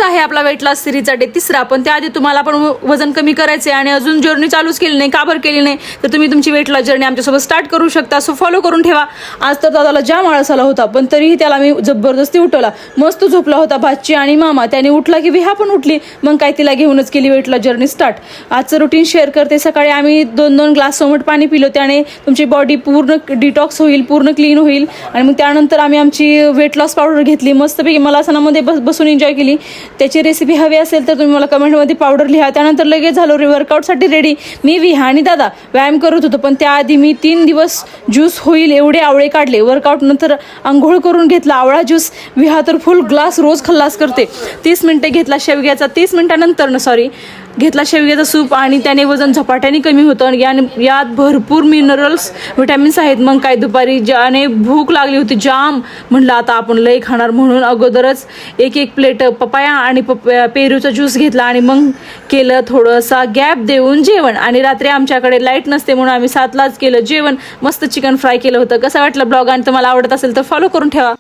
आहे आपला weight loss सिरीजचा day 3. पण त्याआधी तुम्हाला पण वजन कमी करायचे आणि अजून जर्नी चालूच केली नाही, का बरं केली नाही, तर तुम्ही तुमची वेट लॉस जर्नी आमच्यासोबत स्टार्ट करू शकता. सो फॉलो करून ठेवा. आज तर दादाला जाम आळस आला होता, पण तरीही त्याला मी जबरदस्ती उठवला. मस्त झोपला होता भाची आणि मामा. त्याने उठला की विहा पण उठली. मग काय तिला घेऊनच केली वेट लॉस जर्नी स्टार्ट. आजचं रुटीन शेअर करते. सकाळी आम्ही 2-2 ग्लास सोमट पाणी पिलो. त्याने तुमची बॉडी पूर्ण डिटॉक्स होईल, पूर्ण क्लीन होईल. आणि मग त्यानंतर आम्ही आमची वेट लॉस पावडर घेतली. मस्तपैकी मला आसनामध्ये बसून एन्जॉय केली. त्याची रेसिपी हवी असेल तर तुम्ही मला कमेंटमध्ये पावडर लिहा. त्यानंतर लगेच झालो वर्कआउटसाठी रेडी. मी विहा आणि दादा व्यायाम करत होतो, पण त्याआधी मी 3 दिवस ज्यूस होईल एवढे आवळे काढले. वर्कआउट नंतर आंघोळ करून घेतला आवळा ज्यूस. विहा तर फुल ग्लास रोज खल्लास करते. 30 मिनिटे घेतला शेवग्याचा. 30 मिनिटानंतर घेतला शेवग्याचा सूप आणि त्याने वजन झपाट्याने कमी होतं. आणि यात भरपूर मिनरल्स विटॅमिन्स आहेत. मग काय दुपारी ज्याने भूक लागली होती जाम, म्हटलं आता आपण लई खाणार, म्हणून अगोदरच एक प्लेट पपाया आणि पेरूचा ज्यूस घेतला आणि मग केलं थोडंसा गॅप देऊन जेवण. आणि रात्री आमच्याकडे लाईट नसते म्हणून आम्ही 7लाच केलं जेवण. मस्त चिकन फ्राय केलं होतं. कसं वाटलं ब्लॉग आणि तुम्हाला आवडत असेल तर फॉलो करून ठेवा.